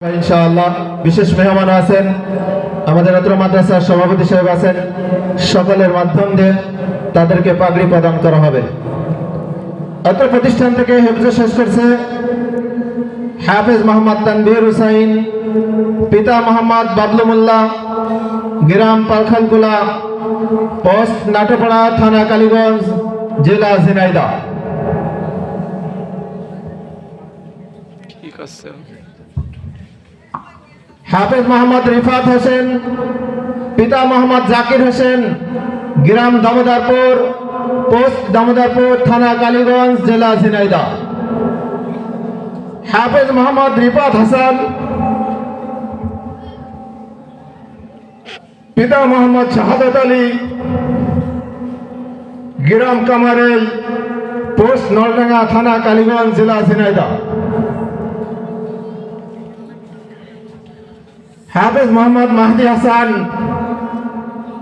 ইনশাআল্লাহ বিশেষ মেহমান আছেন, আমাদের অত্র মাদ্রাসার সভাপতি সাহেব আছেন। সকলের মাধ্যম দিয়ে তাদেরকে পাগড়ি প্রদান করা হবে। অত্র প্রতিষ্ঠান থেকে হিফজ শেষ করছে হাফেজ মোহাম্মদ তানভীর হুসাইন, পিতা মোহাম্মদ বাবলু মোল্লা, গ্রাম পালখানকুলা, পোস্ট নাটোপাড়া, থানা কালীগঞ্জ, জেলা ঝিনাইদহ। ঠিক আছে। হাফেজ মোহাম্মদ রিফাত হোসেন, পিতা মোহাম্মদ জাকির হোসেন, গ্রাম দামোদরপুর, পোস্ট দামোদরপুর, থানা কালীগঞ্জ, জেলা ঝিনাইদহ। হাফেজ মোহাম্মদ রিফাত হাসান, পিতা মোহাম্মদ শাহাদাত আলী, গ্রাম কামারেল, পোস্ট নলডাঙ্গা, থানা কালীগঞ্জ, জেলা ঝিনাইদহ। হাফেজ মোহাম্মদ মাহদি হাসান,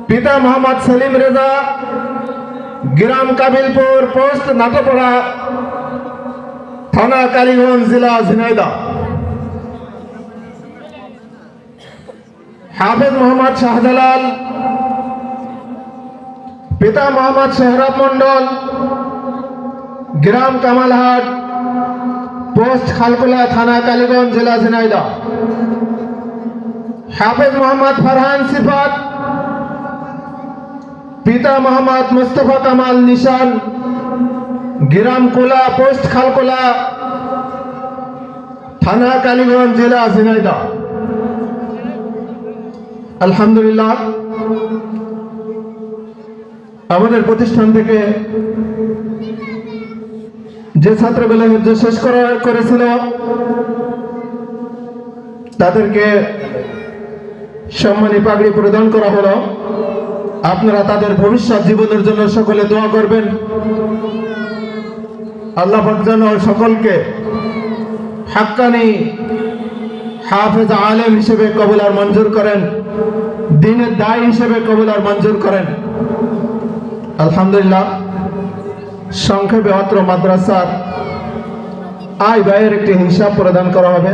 পিতা মোহাম্মদ সেলিম রেজা, গ্রাম কাবিলপুর, পোস্ট নাটোপাড়া, থানা কালীগঞ্জ, জেলা ঝিনাইদহ। হাফেজ মোহাম্মদ শাহজালাল, পিতা মোহাম্মদ সোহরাব মন্ডল, গ্রাম কামালহাট, পোস্ট খালকুলা, থানা কালীগঞ্জ, জেলা ঝিনাইদহ। হাফেজ মোহাম্মদ ফারহান সিফাত, পিতা মোহাম্মদ মুস্তফা কামাল নিশান, গ্রাম কোলা, পোস্ট খালকোলা, থানা কালীগঞ্জ, জেলা ঝিনাইদহ। আলহামদুলিল্লাহ, আমাদের প্রতিষ্ঠান থেকে যে ছাত্রগুলো হিফজ শেষ করেছিল তাদেরকে সম্মানী পাগড়ি প্রদান করা হলো। আপনারা তাদের ভবিষ্যৎ জীবনের জন্য সকলে দোয়া করবেন। আল্লাহ পাক যেন সকলকে হাক্কানি হাফেজ আলেম হিসেবে কবুল আর মঞ্জুর করেন, দ্বীনের দায়ী হিসেবে কবুল আর মঞ্জুর করেন। আলহামদুলিল্লাহ, সংক্ষেপে অত্র মাদ্রাসার আয় ব্যয়ের একটি হিসাব প্রদান করা হবে।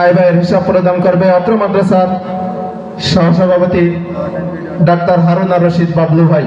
আয় ব্যয়ের হিসাব প্রদান করবে অত্র মাদ্রাসার সহসভাপতি ডাক্তার হারুন আর রশিদ বাবলু ভাই।